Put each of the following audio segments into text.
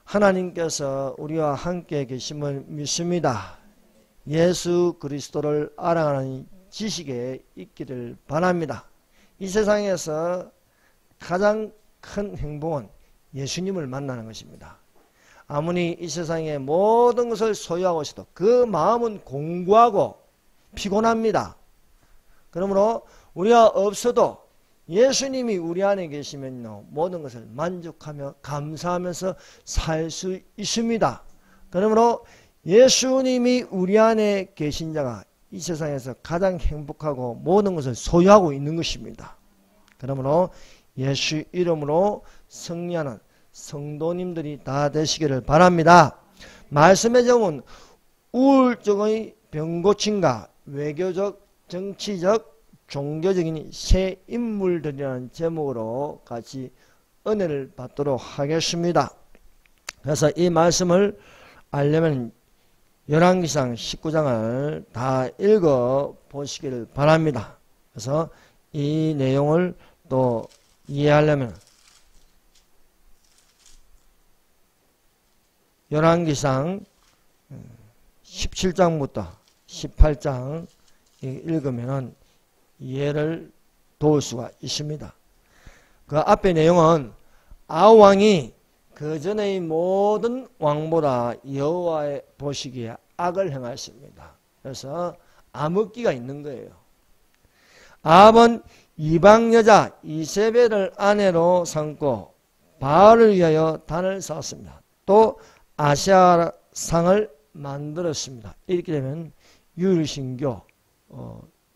하나님께서 우리와 함께 계심을 믿습니다. 예수 그리스도를 알아가는 지식에 있기를 바랍니다. 이 세상에서 가장 큰 행복은 예수님을 만나는 것입니다. 아무리 이 세상의 모든 것을 소유하고 있어도 그 마음은 공고하고 피곤합니다. 그러므로 우리가 없어도 예수님이 우리 안에 계시면요, 모든 것을 만족하며 감사하면서 살 수 있습니다. 그러므로 예수님이 우리 안에 계신 자가 이 세상에서 가장 행복하고 모든 것을 소유하고 있는 것입니다. 그러므로 예수 이름으로 승리하는 성도님들이 다 되시기를 바랍니다. 말씀의 점은 우울증의 병고침과 외교적, 정치적, 종교적인 새 인물들이라는 제목으로 같이 은혜를 받도록 하겠습니다. 그래서 이 말씀을 알려면 열왕기상 19장을 다 읽어 보시기를 바랍니다. 그래서 이 내용을 또 이해하려면 열왕기상 17장부터 18장 읽으면 이해를 도울 수가 있습니다. 그 앞의 내용은 아합왕이 그 전의 모든 왕보다 여호와의 보시기에 악을 행하였습니다. 그래서 암흑기가 있는 거예요. 아합은 이방 여자 이세벨을 아내로 삼고 바알을 위하여 단을 쌓았습니다. 또 아세라상을 만들었습니다. 이렇게 되면 유일신교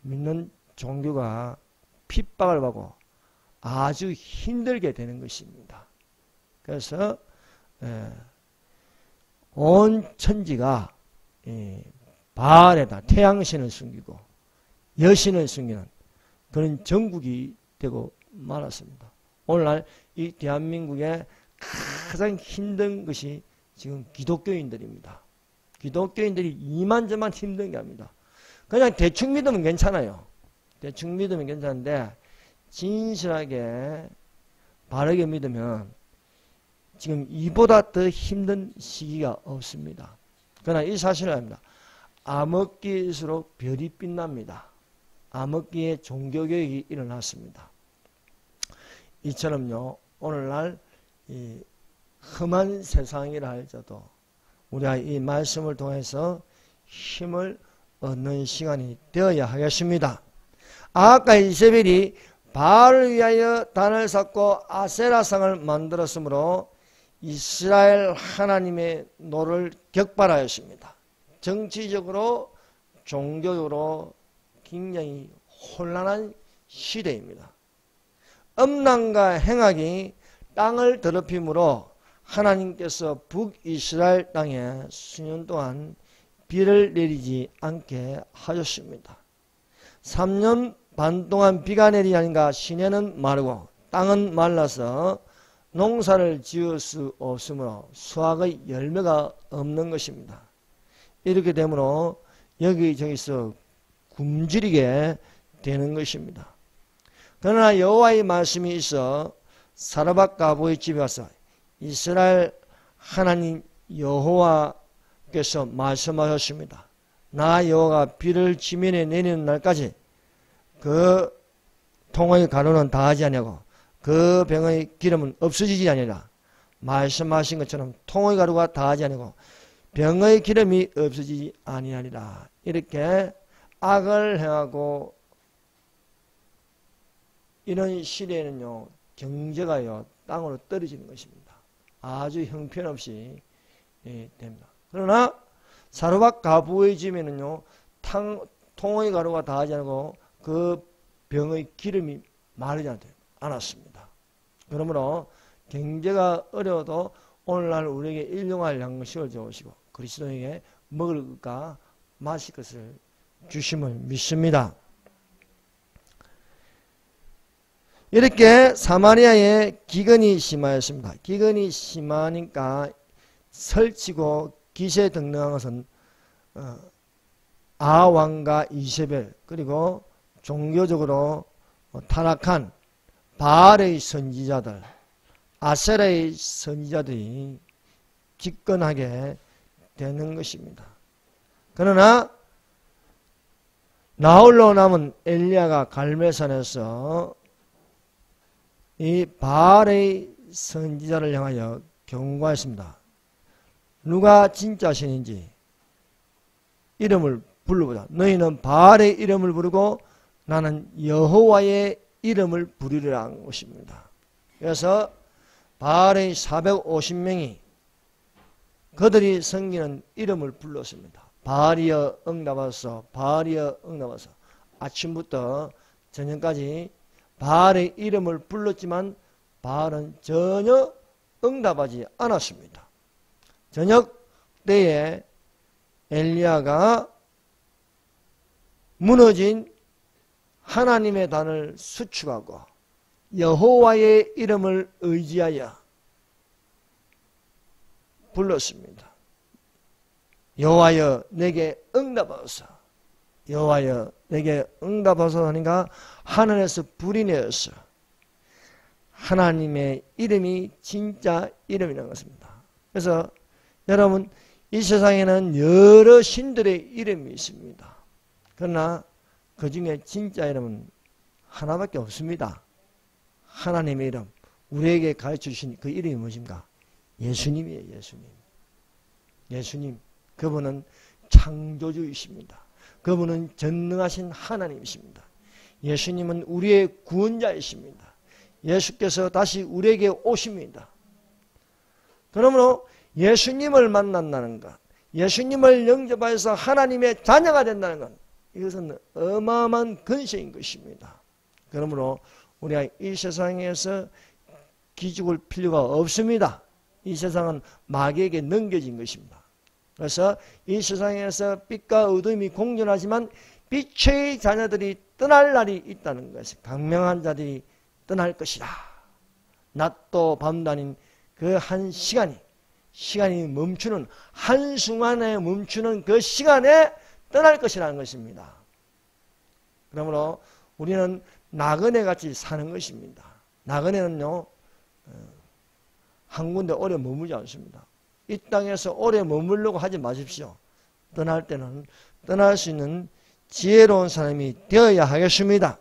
믿는 종교가 핍박을 받고 아주 힘들게 되는 것입니다. 그래서 온 천지가 바알에다 태양신을 숨기고 여신을 숨기는 그런 전국이 되고 말았습니다. 오늘날 이 대한민국에 가장 힘든 것이 지금 기독교인들입니다. 기독교인들이 이만저만 힘든 게 아닙니다. 그냥 대충 믿으면 괜찮아요. 대충 믿으면 괜찮은데 진실하게 바르게 믿으면 지금 이보다 더 힘든 시기가 없습니다. 그러나 이 사실을 압니다. 암흑기일수록 별이 빛납니다. 암흑기에 종교개혁이 일어났습니다. 이처럼요, 오늘날 이 험한 세상이라 할지라도 우리가 이 말씀을 통해서 힘을 얻는 시간이 되어야 하겠습니다. 아합과 이세벨이 바알을 위하여 단을 쌓고 아세라상을 만들었으므로 이스라엘 하나님의 노를 격발하였습니다. 정치적으로 종교적으로 굉장히 혼란한 시대입니다. 음란과 행악이 땅을 더럽힘으로 하나님께서 북이스라엘 땅에 수년 동안 비를 내리지 않게 하셨습니다. 3년 반 동안 비가 내리지 않으니까 시내는 마르고 땅은 말라서 농사를 지을 수 없으므로 수확의 열매가 없는 것입니다. 이렇게 되므로 여기저기서 굶주리게 되는 것입니다. 그러나 여호와의 말씀이 있어 사르밧 가부의 집에 와서 이스라엘 하나님 여호와께서 말씀하셨습니다. 나 여호와가 비를 지면에 내리는 날까지 그 통의 가루는 다하지 아니하고 그 병의 기름은 없어지지 아니하리라. 말씀하신 것처럼 통의 가루가 다하지 아니하고 병의 기름이 없어지지 아니하리라. 이렇게 악을 행하고 이런 시대에는요, 경제가요 땅으로 떨어지는 것입니다. 아주 형편없이 됩니다. 그러나 사르밧 가부의 집에는요, 통의 가루가 다하지 않고 그 병의 기름이 마르지 않았습니다. 그러므로 경제가 어려워도 오늘날 우리에게 일용할 양식을 주시고 그리스도에게 먹을 것과 마실 것을 주심을 믿습니다. 이렇게 사마리아에 기근이 심하였습니다. 기근이 심하니까 설치고 기세등등한 것은 아합왕과 이세벨 그리고 종교적으로 타락한 바알의 선지자들, 아세라의 선지자들이 집권하게 되는 것입니다. 그러나 나홀로 남은 엘리야가 갈멜산에서 이 바알의 선지자를 향하여 경고했습니다. 누가 진짜 신인지 이름을 불러보자. 너희는 바알의 이름을 부르고 나는 여호와의 이름을 부르리라 한 것입니다. 그래서 바알의 450명이 그들이 섬기는 이름을 불렀습니다. 바알이여 응답하소서, 바알이여 응답하소서. 아침부터 저녁까지 바알의 이름을 불렀지만 바알은 전혀 응답하지 않았습니다. 저녁 때에 엘리야가 무너진 하나님의 단을 수축하고 여호와의 이름을 의지하여 불렀습니다. 여호와여 내게 응답하소서, 여호와여 내게 응답하소서 하니까 하늘에서 불이 내었어. 하나님의 이름이 진짜 이름이라는 것입니다. 그래서 여러분, 이 세상에는 여러 신들의 이름이 있습니다. 그러나 그 중에 진짜 이름은 하나밖에 없습니다. 하나님의 이름, 우리에게 가르쳐 주신 그 이름이 무엇입니까? 예수님이에요. 예수님. 예수님. 그분은 창조주이십니다. 그분은 전능하신 하나님이십니다. 예수님은 우리의 구원자이십니다. 예수께서 다시 우리에게 오십니다. 그러므로 예수님을 만난다는 것, 예수님을 영접해서 하나님의 자녀가 된다는 것, 이것은 어마어마한 근세인 것입니다. 그러므로 우리가 이 세상에서 기죽을 필요가 없습니다. 이 세상은 마귀에게 넘겨진 것입니다. 그래서 이 세상에서 빛과 어둠이 공존하지만 빛의 자녀들이 떠날 날이 있다는 것이, 강명한 자들이 떠날 것이다. 낮도 밤도 아닌 그 한 시간이 멈추는, 한순간에 멈추는 그 시간에 떠날 것이라는 것입니다. 그러므로 우리는 나그네 같이 사는 것입니다. 나그네는요, 한 군데 오래 머물지 않습니다. 이 땅에서 오래 머물려고 하지 마십시오. 떠날 때는 떠날 수 있는 지혜로운 사람이 되어야 하겠습니다.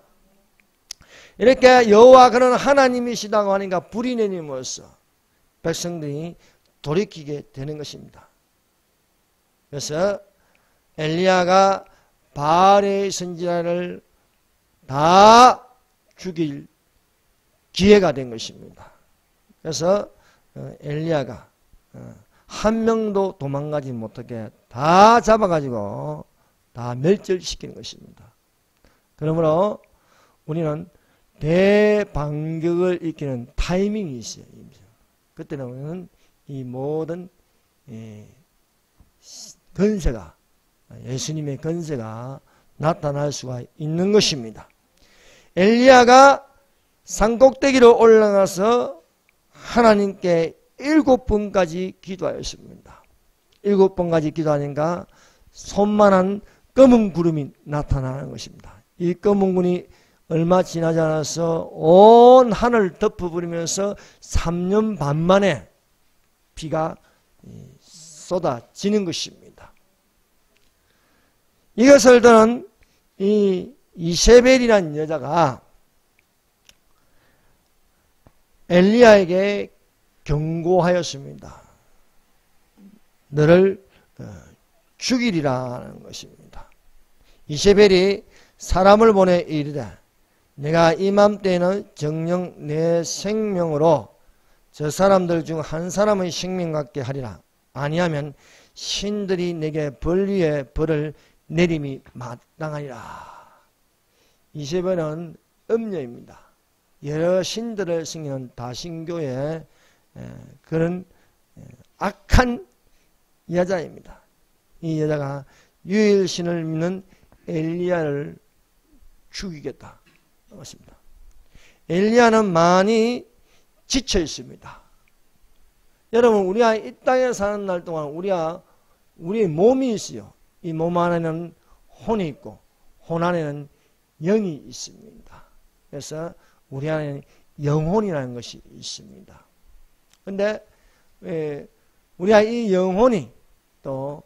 이렇게 여호와 그는 하나님이시다고 하니까 불이 내림으로써 백성들이 돌이키게 되는 것입니다. 그래서 엘리야가 바알의 선지자를 다 죽일 기회가 된 것입니다. 그래서 엘리야가 한 명도 도망가지 못하게 다 잡아가지고 다 멸절시키는 것입니다. 그러므로 우리는 대반격을 일으키는 타이밍이 있어요. 그때는 이 모든 건세가, 예수님의 건세가 나타날 수가 있는 것입니다. 엘리야가 산꼭대기로 올라가서 하나님께 7번까지 기도하였습니다. 7번까지 기도하니까 손만한 검은 구름이 나타나는 것입니다. 이 검은 구름이 얼마 지나지 않아서 온 하늘을 덮어버리면서 3년 반 만에 비가 쏟아지는 것입니다. 이것을 들은 이 이세벨이라는 여자가 엘리야에게 경고하였습니다. 너를 죽이리라는 것입니다. 이세벨이 사람을 보내 이르되 내가 이맘때에는 정녕 내 생명으로 저 사람들 중 한 사람의 생명 같게 하리라. 아니하면 신들이 내게 벌 위에 벌을 내림이 마땅하리라. 이세벨은 음녀입니다. 여러 신들을 섬기는 다신교의 그런 악한 여자입니다. 이 여자가 유일신을 믿는 엘리야를 죽이겠다. 그렇습니다. 엘리야는 많이 지쳐 있습니다. 여러분, 우리가 이 땅에 사는 날 동안 우리의 몸이 있어요. 이 몸 안에는 혼이 있고 혼 안에는 영이 있습니다. 그래서 우리 안에는 영혼이라는 것이 있습니다. 그런데 우리가 이 영혼이 또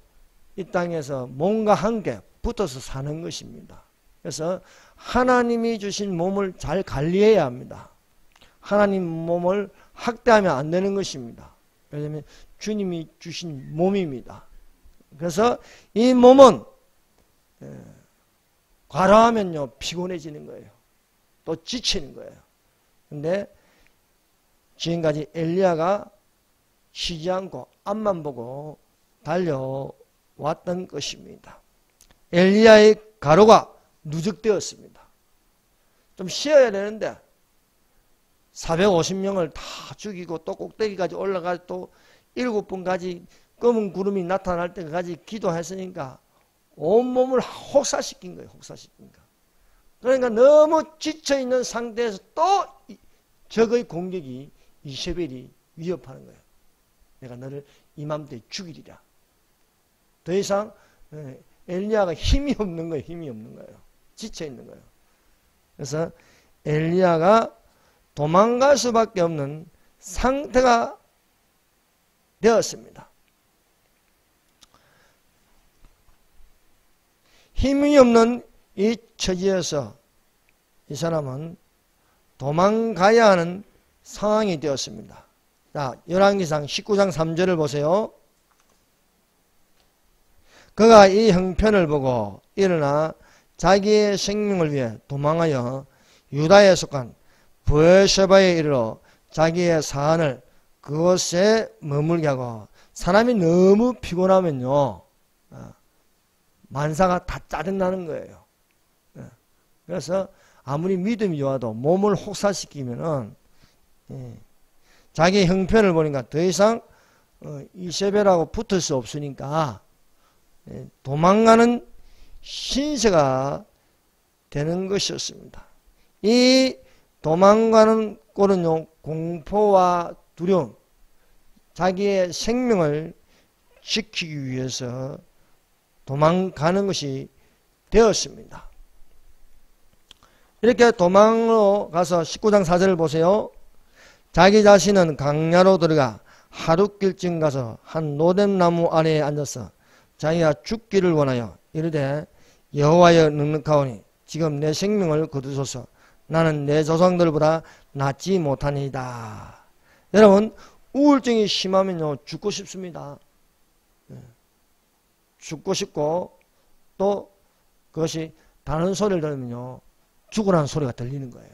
이 땅에서 몸과 함께 붙어서 사는 것입니다. 그래서 하나님이 주신 몸을 잘 관리해야 합니다. 하나님 몸을 학대하면 안 되는 것입니다. 왜냐하면 주님이 주신 몸입니다. 그래서 이 몸은 과로하면요 피곤해지는 거예요. 또 지치는 거예요. 근데 지금까지 엘리야가 쉬지 않고 앞만 보고 달려왔던 것입니다. 엘리야의 가로가 누적되었습니다. 좀 쉬어야 되는데 450명을 다 죽이고 또 꼭대기까지 올라가 또 7번까지 검은 구름이 나타날 때까지 기도했으니까 온몸을 혹사시킨 거예요. 혹사시킨 거. 그러니까 너무 지쳐있는 상태에서 또 적의 공격이 이세벨이 위협하는 거예요. 내가 너를 이맘때 죽이리라. 더 이상 엘리야가 힘이 없는 거예요. 힘이 없는 거예요. 지쳐있는 거예요. 그래서 엘리야가 도망갈 수밖에 없는 상태가 되었습니다. 힘이 없는 이 처지에서 이 사람은 도망가야 하는 상황이 되었습니다. 자, 열왕기상 19장 3절을 보세요. 그가 이 형편을 보고 일어나 자기의 생명을 위해 도망하여 유다에 속한 브에르세바에 이르러 자기의 사안을 그곳에 머물게 하고, 사람이 너무 피곤하면요 만사가 다 짜증나는 거예요. 그래서 아무리 믿음이 좋아도 몸을 혹사시키면은 자기 형편을 보니까 더 이상 이세벨하고 붙을 수 없으니까 도망가는 신세가 되는 것이었습니다. 이 도망가는 꼴은요 공포와 두려움, 자기의 생명을 지키기 위해서 도망가는 것이 되었습니다. 이렇게 도망으로 가서 19장 4절을 보세요. 자기 자신은 강야로 들어가 하룻길쯤 가서 한 노뎀나무 아래에 앉아서 자기가 죽기를 원하여 이르되 여호와여 넉넉하오니 지금 내 생명을 거두소서. 나는 내 조상들보다 낫지 못하니이다. 여러분, 우울증이 심하면요 죽고 싶습니다. 죽고 싶고, 또 그것이 다른 소리를 들으면요 죽으라는 소리가 들리는 거예요.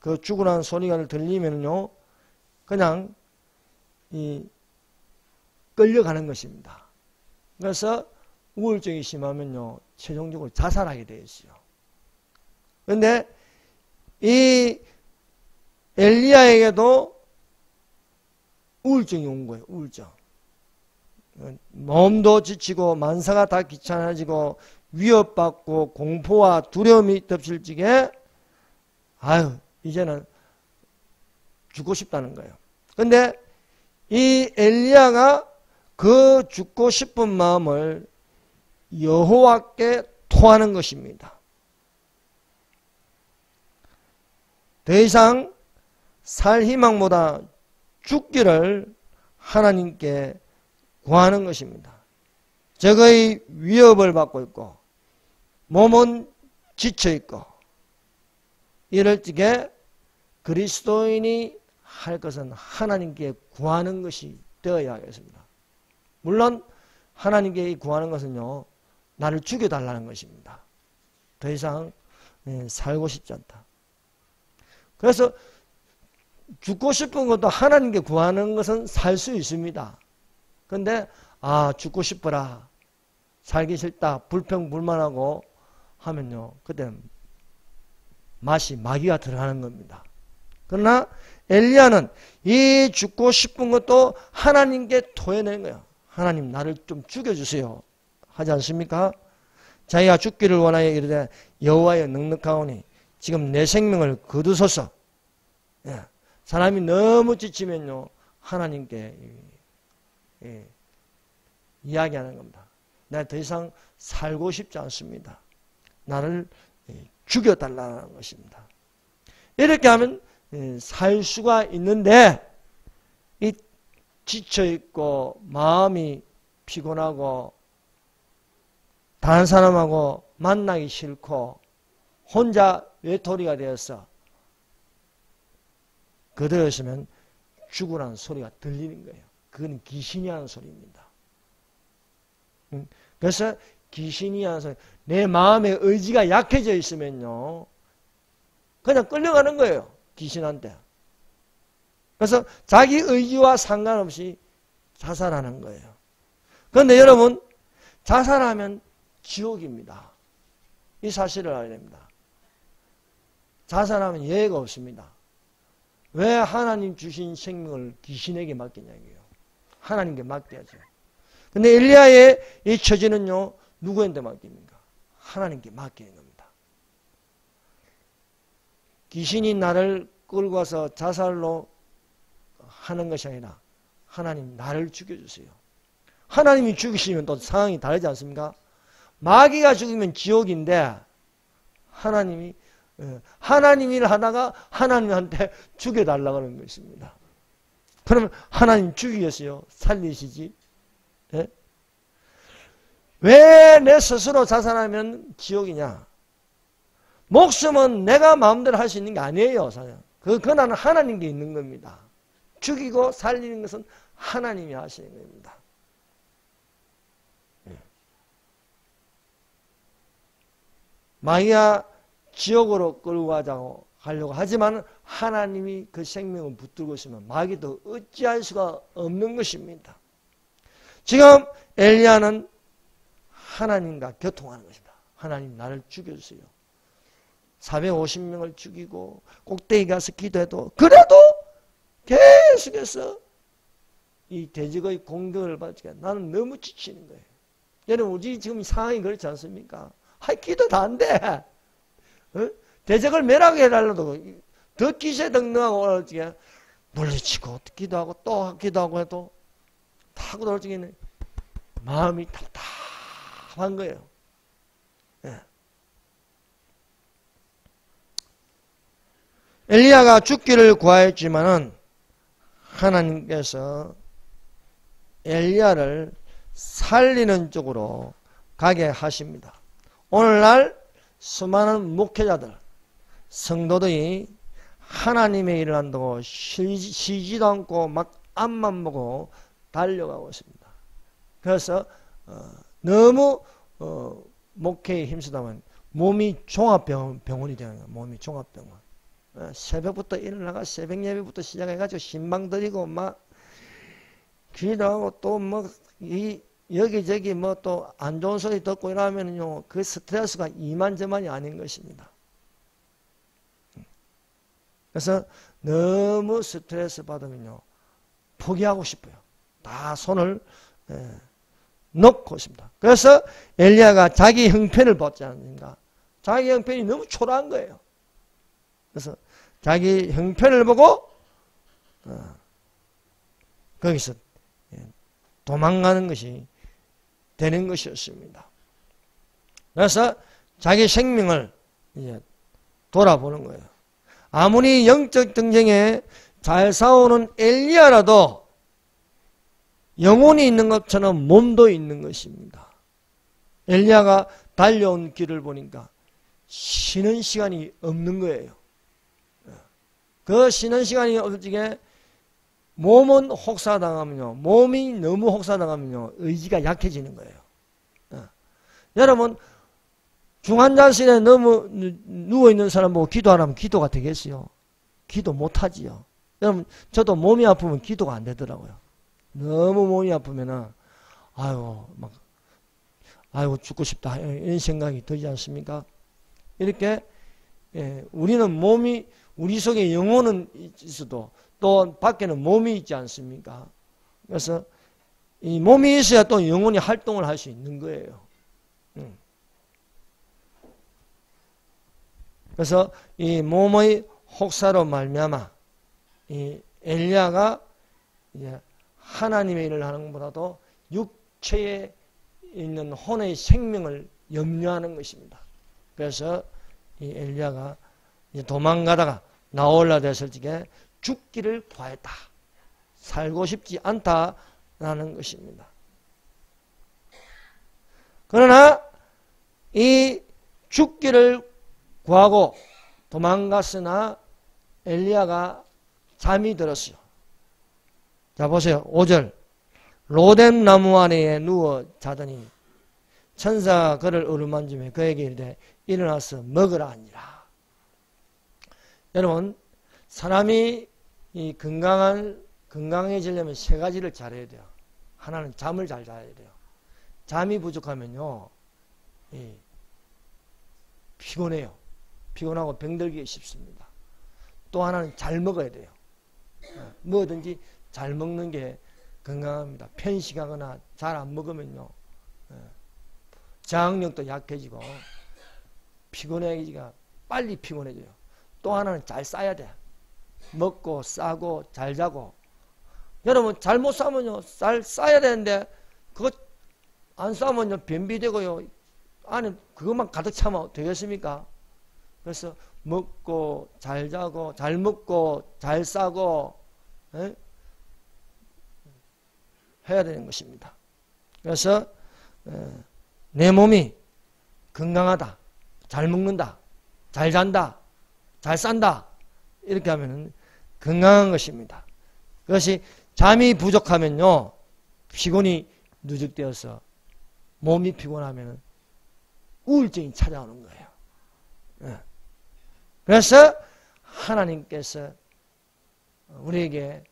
그 죽으라는 소리가 들리면요 그냥 끌려가는 것입니다. 그래서 우울증이 심하면요 최종적으로 자살하게 되어 있어요. 그런데 이 엘리야에게도 우울증이 온 거예요. 우울증. 몸도 지치고 만사가 다 귀찮아지고 위협받고 공포와 두려움이 덮칠 적에 이제는 죽고 싶다는 거예요. 그런데 이 엘리야가 그 죽고 싶은 마음을 여호와께 토하는 것입니다. 더 이상 살 희망보다 죽기를 하나님께 구하는 것입니다. 적의 위협을 받고 있고 몸은 지쳐있고 이럴 적에 그리스도인이 할 것은 하나님께 구하는 것이 되어야 하겠습니다. 물론 하나님께 구하는 것은요 나를 죽여달라는 것입니다. 더 이상 살고 싶지 않다. 그래서 죽고 싶은 것도 하나님께 구하는 것은 살 수 있습니다. 그런데 죽고 싶어라, 살기 싫다, 불평불만하고 하면요 그때 맛이 마귀가 들어가는 겁니다. 그러나 엘리야는 이 죽고 싶은 것도 하나님께 토해낸 거예요. 하나님 나를 좀 죽여주세요 하지 않습니까? 자기가 죽기를 원하여 이르되 여호와여 넉넉하오니 지금 내 생명을 거두소서. 사람이 너무 지치면요 하나님께 이야기하는 겁니다. 내가 더 이상 살고 싶지 않습니다. 나를 죽여달라는 것입니다. 이렇게 하면 살 수가 있는데 이 지쳐있고 마음이 피곤하고 다른 사람하고 만나기 싫고 혼자 외톨이가 되어서 그대였으면 죽으라는 소리가 들리는 거예요. 그건 귀신이 하는 소리입니다. 그래서 귀신이 하는 소리, 내 마음의 의지가 약해져 있으면요 그냥 끌려가는 거예요. 귀신한테. 그래서 자기 의지와 상관없이 자살하는 거예요. 그런데 여러분, 자살하면 지옥입니다. 이 사실을 알아야 됩니다. 자살하면 예외가 없습니다. 왜 하나님 주신 생명을 귀신에게 맡기냐고요. 하나님께 맡겨야죠. 근데 엘리야의 이 처지는요, 누구한테 맡깁니까? 하나님께 맡기는 겁니다. 귀신이 나를 끌고 와서 자살로 하는 것이 아니라 하나님 나를 죽여주세요. 하나님이 죽이시면 또 상황이 다르지 않습니까? 마귀가 죽이면 지옥인데 하나님이 일을 하다가 하나님한테 죽여달라고 하는 것입니다. 그러면 하나님 죽이겠어요? 살리시지? 예? 왜 내 스스로 자살하면 지옥이냐? 목숨은 내가 마음대로 할 수 있는 게 아니에요. 그 권한은 하나님께 있는 겁니다. 죽이고 살리는 것은 하나님이 하시는 겁니다. 마귀가 지옥으로 끌고 가려고 하지만 하나님이 그 생명을 붙들고 있으면 마귀도 어찌할 수가 없는 것입니다. 지금 엘리야는 하나님과 교통하는 것입니다. 하나님 나를 죽여주세요. 450명을 죽이고 꼭대기 가서 기도해도 그래도 계속해서 이 대적의 공격을 받으니까 나는 너무 지치는 거예요. 여러분 우리 지금 상황이 그렇지 않습니까? 기도 다 안 돼. 대적을 멸하게 해달라도 더 기세등등하고 어떻게 물리치고 기도하고 또 기도하고 해도 타고 돌지기는 마음이 답답한 거예요. 예. 엘리야가 죽기를 구하였지만은 하나님께서 엘리야를 살리는 쪽으로 가게 하십니다. 오늘날 수많은 목회자들, 성도들이 하나님의 일을 한다고 쉬지도 않고 막 앞만 보고 달려가고 있습니다. 그래서 너무 목회에 힘쓰다 보면 몸이 종합병원이 되는 거예요. 몸이 종합병원. 새벽부터 일어나가 새벽 예배부터 시작해가지고 신방드리고 막 기도하고 또 뭐 여기저기 뭐 또 안 좋은 소리 듣고 이러면요 그 스트레스가 이만저만이 아닌 것입니다. 그래서 너무 스트레스 받으면요 포기하고 싶어요. 다 손을 놓고 있습니다. 그래서 엘리야가 자기 형편을 보지 않습니까? 자기 형편이 너무 초라한 거예요. 그래서 자기 형편을 보고 거기서 도망가는 것이 되는 것이었습니다. 그래서 자기 생명을 이제 돌아보는 거예요. 아무리 영적 경쟁에 잘 싸우는 엘리야라도 영혼이 있는 것처럼 몸도 있는 것입니다. 엘리야가 달려온 길을 보니까 쉬는 시간이 없는 거예요. 그 쉬는 시간이 없지게 몸은 혹사당하면요. 몸이 너무 혹사당하면요. 의지가 약해지는 거예요. 여러분 중환자실에 너무 누워있는 사람 보고 기도하라면 기도가 되겠어요? 기도 못하지요. 여러분 저도 몸이 아프면 기도가 안 되더라고요. 너무 몸이 아프면은 아이고 죽고 싶다 이런 생각이 들지 않습니까? 이렇게 우리는 몸이 우리 속에 영혼은 있어도 또 밖에는 몸이 있지 않습니까? 그래서 이 몸이 있어야 또 영혼이 활동을 할 수 있는 거예요. 그래서 이 몸의 혹사로 말미암아 이 엘리야가 이제 하나님의 일을 하는 것보다도 육체에 있는 혼의 생명을 염려하는 것입니다. 그래서 이 엘리야가 이제 도망가다가 나올라 됐을 적에 죽기를 구하였다. 살고 싶지 않다라는 것입니다. 그러나 이 죽기를 구하고 도망갔으나 엘리야가 잠이 들었어요. 자 보세요. 5절. 로뎀 나무 아래에 누워 자더니 천사가 그를 어루만지며 그에게 이르되 일어나서 먹으라 하니라. 여러분, 사람이 이 건강해지려면 세 가지를 잘해야 돼요. 하나는 잠을 잘 자야 돼요. 잠이 부족하면요, 피곤해요. 피곤하고 병들기 쉽습니다. 또 하나는 잘 먹어야 돼요. 뭐든지 잘 먹는 게 건강합니다. 편식하거나 잘 안 먹으면요, 저항력도 약해지고 피곤해지가 빨리 피곤해져요. 또 하나는 잘 싸야 돼. 먹고 싸고 잘 자고. 여러분, 잘못 싸면요, 잘 싸야 되는데 그거 안 싸면요 변비되고요, 안에 그것만 가득 차면 되겠습니까? 그래서 먹고 잘 자고 잘 먹고 잘 싸고 해야 되는 것입니다. 그래서 내 몸이 건강하다, 잘 먹는다, 잘 잔다, 잘 싼다, 이렇게 하면 건강한 것입니다. 그것이 잠이 부족하면요, 피곤이 누적되어서 몸이 피곤하면 우울증이 찾아오는 거예요. 그래서 하나님께서 우리에게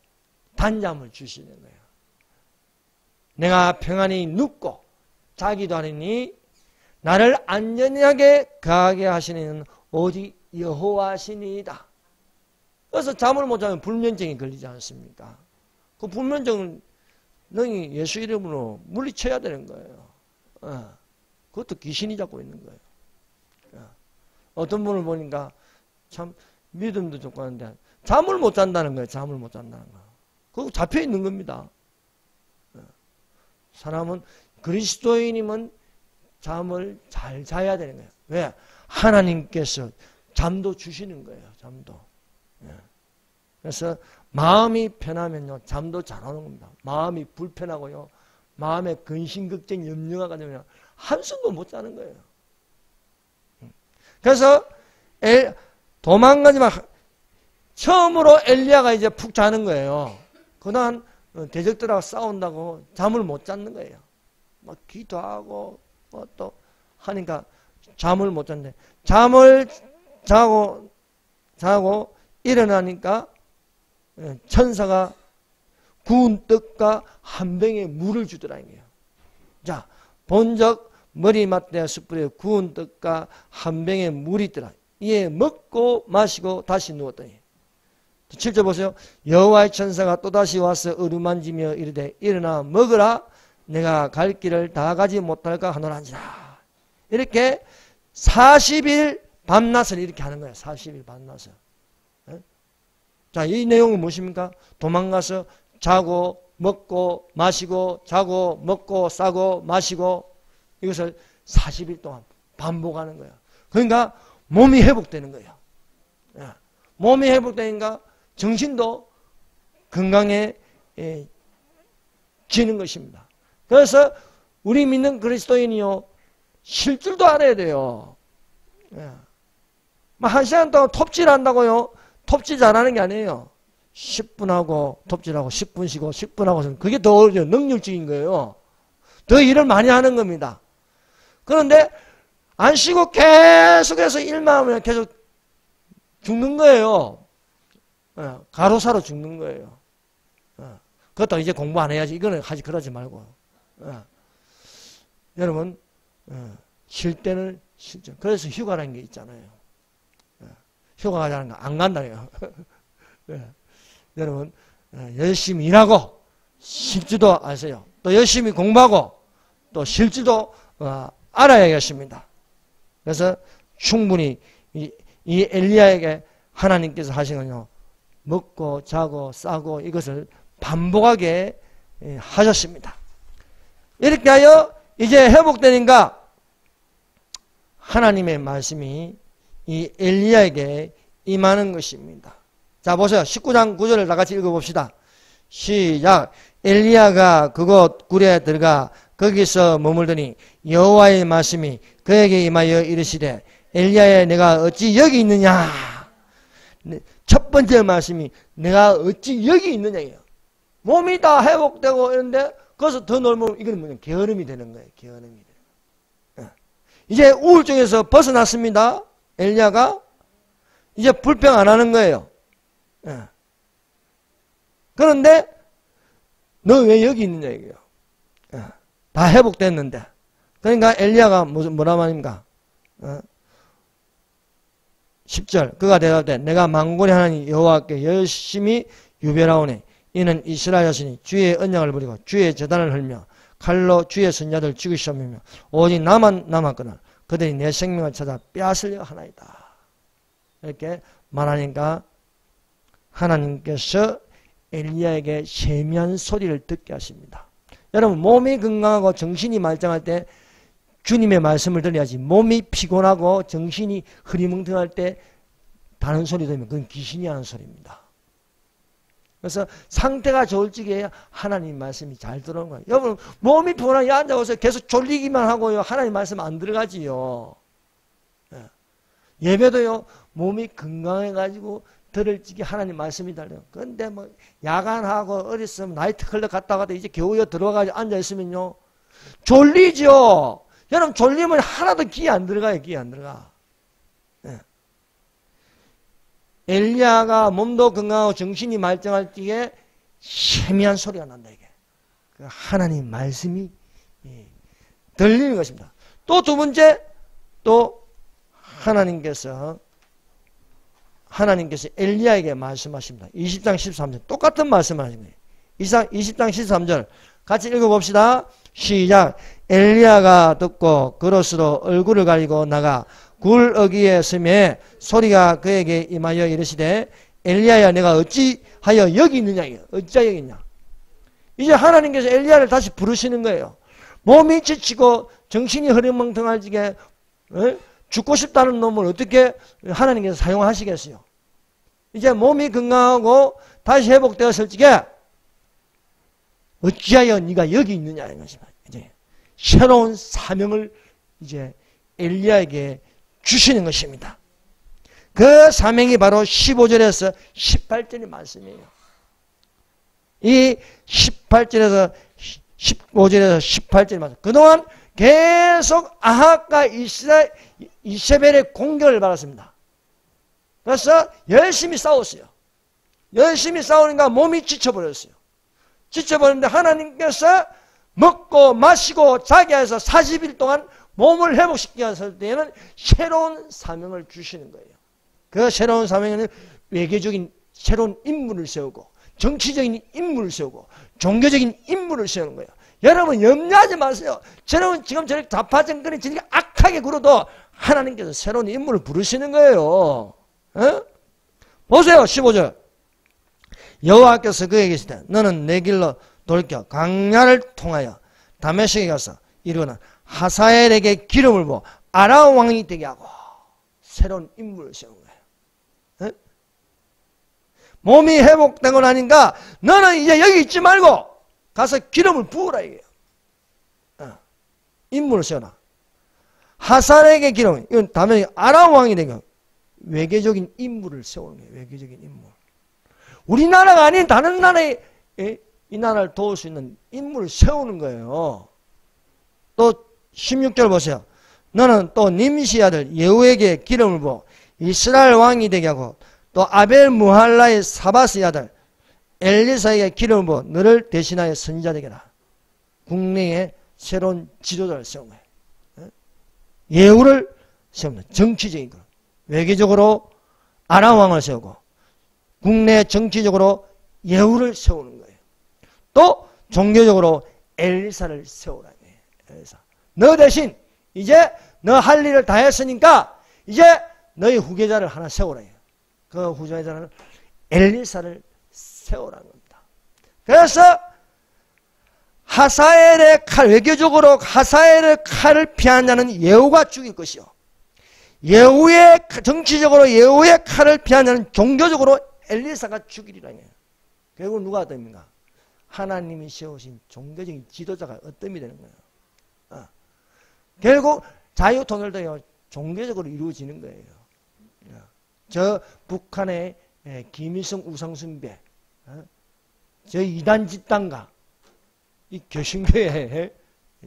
단잠을 주시는 거예요. 내가 평안히 눕고 자기도 하느니 나를 안전하게 거하게 하시는 오직 여호와시니이다. 그래서 잠을 못 자면 불면증이 걸리지 않습니까? 그 불면증은 너희 예수 이름으로 물리쳐야 되는 거예요. 그것도 귀신이 잡고 있는 거예요. 어떤 분을 보니까 참 믿음도 좋고 하는데 잠을 못 잔다는 거예요. 잠을 못 잔다는 거. 그거 잡혀 있는 겁니다. 사람은, 그리스도인이면 잠을 잘 자야 되는 거예요. 왜? 하나님께서 잠도 주시는 거예요. 잠도. 그래서 마음이 편하면요, 잠도 잘 오는 겁니다. 마음이 불편하고요, 마음에 근심걱정 염려가 되면 한숨도 못 자는 거예요. 그래서 도망가지 마. 처음으로 엘리야가 이제 푹 자는 거예요. 그동안 대적들하고 싸운다고 잠을 못 잤는 거예요. 막 기도하고 또 하니까 잠을 못 잤는데, 잠을 자고 일어나니까 천사가 구운 떡과 한 병의 물을 주더라는 거예요. 자, 본적 머리맡에 숯불에 구운 떡과 한 병의 물이 있더라. 이에 먹고 마시고 다시 누웠더니, 7절 보세요. 여호와의 천사가 또다시 와서 어루만지며 이르되 일어나 먹으라. 내가 갈 길을 다 가지 못할까 하노란지라. 이렇게 40일 밤낮을 이렇게 하는 거예요. 40일 밤낮을. 자, 이 내용은 무엇입니까? 도망가서 자고 먹고 마시고 자고 먹고 싸고 마시고, 이것을 40일 동안 반복하는 거예요. 그러니까 몸이 회복되는 거예요. 몸이 회복되니까 정신도 건강해지는 것입니다. 그래서 우리 믿는 그리스도인이요, 쉴 줄도 알아야 돼요. 한 시간 동안 톱질 한다고요, 톱질 잘하는 게 아니에요. 10분 하고 톱질하고 10분 쉬고 10분 하고서는 그게 더 어려워요. 능률적인 거예요. 더 일을 많이 하는 겁니다. 그런데 안 쉬고 계속해서 일만 하면 계속 죽는 거예요. 가로사로 죽는 거예요. 그것도 이제 공부 안 해야지, 이거는 하지, 그러지 말고. 여러분, 쉴 때는 쉬죠. 그래서 휴가라는 게 있잖아요. 휴가 가자는 거 안 간다요. 여러분, 열심히 일하고 쉴 줄도 아세요. 또 열심히 공부하고 또 쉴 줄도 알아야겠습니다. 그래서 충분히 이 엘리야에게 하나님께서 하신 건요, 먹고 자고 싸고 이것을 반복하게 하셨습니다. 이렇게 하여 이제 회복되니까 하나님의 말씀이 이 엘리야에게 임하는 것입니다. 자, 보세요. 19장 9절을 다 같이 읽어봅시다. 시작. 엘리야가 그곳 굴에 들어가 거기서 머물더니 여호와의 말씀이 그에게 임하여 이르시되 엘리야야 내가 어찌 여기 있느냐. 첫 번째 말씀이 내가 어찌 여기 있느냐예요. 몸이 다 회복되고 이런데 거기서 더 놀면 이건 뭐냐 게으름이 되는 거예요. 게으름이 되는 거예요. 이제 우울증에서 벗어났습니다. 엘리야가 이제 불평 안 하는 거예요. 그런데 너 왜 여기 있느냐 이거예요. 다 회복됐는데. 그러니까 엘리야가 뭐라 말입니까? 10절 그가 대답되 내가 만군의 하나님 여호와께 열심히 유별하오니 이는 이스라엘 자손이 주의 언약을 버리고 주의 제단을 헐며 칼로 주의 선자들 죽이시오며 오직 나만 남았거늘 그들이 내 생명을 찾아 빼앗으려 하나이다. 이렇게 말하니까 하나님께서 엘리야에게 세미한 소리를 듣게 하십니다. 여러분 몸이 건강하고 정신이 말짱할 때 주님의 말씀을 들어야지. 몸이 피곤하고 정신이 흐리멍텅할 때 다른 소리 들으면 그건 귀신이 하는 소리입니다. 그래서 상태가 좋을 적에 하나님 말씀이 잘 들어오는 거예요. 여러분 몸이 피곤하게 앉아서 계속 졸리기만 하고요. 하나님 말씀 안 들어가지요. 예배도요. 몸이 건강해가지고 들을 적에 하나님 말씀이 달려요. 그런데 뭐 야간하고 어렸으면 나이트 클럽 갔다 가도 이제 겨우여 들어가가지고 앉아있으면요. 졸리죠. 여러분 졸리면 하나도 귀에 안 들어가요. 귀에 안 들어가. 엘리야가 몸도 건강하고 정신이 말짱할 때에 세미한 소리가 난다 이게. 하나님 말씀이 들리는 것입니다. 또 두 번째 또 하나님께서 엘리야에게 말씀하십니다. 20장 13절 똑같은 말씀을 하십니다. 20장 13절 같이 읽어봅시다. 시작. 엘리야가 듣고 그릇으로 얼굴을 가리고 나가 굴 어귀에 서매 소리가 그에게 임하여 이르시되 엘리야야 내가 어찌하여 여기 있느냐. 어찌하여 여기 있냐. 이제 하나님께서 엘리야를 다시 부르시는 거예요. 몸이 지치고 정신이 흐리멍텅할 적에 죽고 싶다는 놈을 어떻게 하나님께서 사용하시겠어요. 이제 몸이 건강하고 다시 회복되었을 적에 어찌하여 네가 여기 있느냐 이것입니다. 이제 새로운 사명을 이제 엘리야에게 주시는 것입니다. 그 사명이 바로 15절에서 18절의 말씀이에요. 이 18절에서 15절에서 18절의 말씀. 그동안 계속 아합과 이세벨의 공격을 받았습니다. 그래서 열심히 싸웠어요. 열심히 싸우니까 몸이 지쳐버렸어요. 지쳐버렸는데 하나님께서 먹고 마시고 자게 해서 40일 동안 몸을 회복시키게 했을 때에는 새로운 사명을 주시는 거예요. 그 새로운 사명에는 외교적인 새로운 인물을 세우고 정치적인 인물을 세우고 종교적인 인물을 세우는 거예요. 여러분 염려하지 마세요. 여러분 지금 저렇게 좌파정권이 저렇게 악하게 굴어도 하나님께서 새로운 인물을 부르시는 거예요. 보세요. 15절 여호와께서 그에게 이르시되 너는 내 길로 돌이켜 광야를 통하여 다메섹에 가서 이르거나 하사엘에게 기름을 부어 아람 왕이 되게 하고 새로운 인물을 세운 거예요. 몸이 회복되고 나니까 너는 이제 여기 있지 말고 가서 기름을 부으라 이게요. 인물을 세워라. 하사엘에게 기름, 이건 다음에 아람 왕이 되게 외교적인 인물을 세우는 거예요. 외교적인 인물. 우리나라가 아닌 다른 나라에 이 나라를 도울 수 있는 인물을 세우는 거예요. 또 16절 보세요. 너는 또 님시 아들 예후에게 기름을 부어 이스라엘 왕이 되게 하고 또 아벨 무할라의 사바스의 아들 엘리사에게 기름을 부어 너를 대신하여 선지자 되게 하라. 국내에 새로운 지도자를 세운 거예요. 예후를 세우는 정치적인 것. 외교적으로 아람 왕을 세우고 국내 정치적으로 예후를 세우는 거예요. 또 종교적으로 엘리사를 세우라. 엘리사. 너 대신 이제 너 할 일을 다 했으니까 이제 너희 후계자를 하나 세우라. 그 후계자는 엘리사를 세우라는 겁니다. 그래서 하사엘의 칼, 외교적으로 하사엘의 칼을 피한 자는 예후가 죽일 것이요. 예후의 정치적으로 예후의 칼을 피한 자는 종교적으로 엘리사가 죽이리라. 결국 누가 됩니까? 하나님이 세우신 종교적인 지도자가 어떤이 되는 거예요. 결국 자유통일도요, 종교적으로 이루어지는 거예요. 저 북한의 김일성 우상숭배, 저 이단 집단과 이 개신교의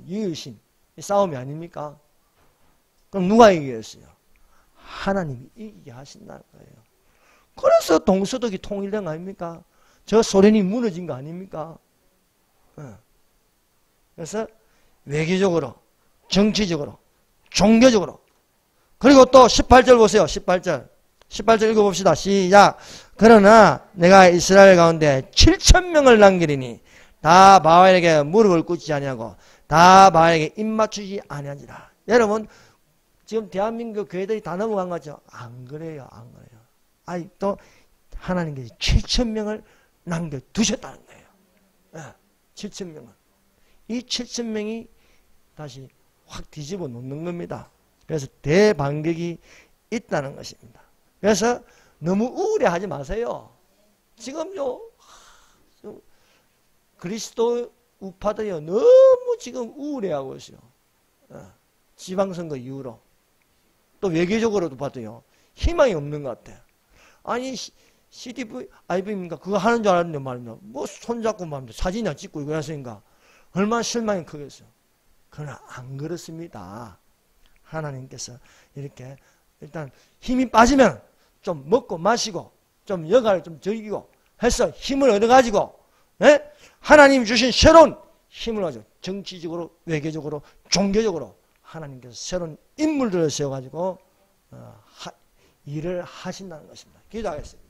이의신 싸움이 아닙니까? 그럼 누가 이기겠어요? 하나님이 이기게 하신다는 거예요. 그래서 동서독이 통일된 거 아닙니까? 저 소련이 무너진 거 아닙니까? 그래서 외교적으로, 정치적으로, 종교적으로, 그리고 또 18절 보세요. 18절 읽어봅시다. 시작. 그러나 내가 이스라엘 가운데 7,000명을 남기리니 다 바알에게 무릎을 꿇지 아니하고 다 바알에게 입 맞추지 아니하니라. 여러분, 지금 대한민국 교회들이 다 넘어간 거죠? 안 그래요. 안 그래요. 아직도 하나님께서 7,000명을 남겨두셨다는 거예요. 7,000명을. 이 7,000명이 다시 확 뒤집어 놓는 겁니다. 그래서 대반격이 있다는 것입니다. 그래서 너무 우울해하지 마세요. 지금요, 그리스도 우파들이요, 너무 지금 우울해하고 있어요. 지방선거 이후로. 또 외교적으로도 봐도요, 희망이 없는 것 같아요. 아니, CDIV입니까? 그거 하는 줄 알았는데 말입니다. 뭐 손잡고 말입니다. 사진이나 찍고 이거 했으니까 얼마나 실망이 크겠어요. 그러나 안 그렇습니다. 하나님께서 이렇게 일단 힘이 빠지면 좀 먹고 마시고 좀 여가를 좀 즐기고 해서 힘을 얻어가지고 하나님 주신 새로운 힘을 가지고 정치적으로 외교적으로 종교적으로 하나님께서 새로운 인물들을 세워가지고 일을 하신다는 것입니다. 기도하겠습니다.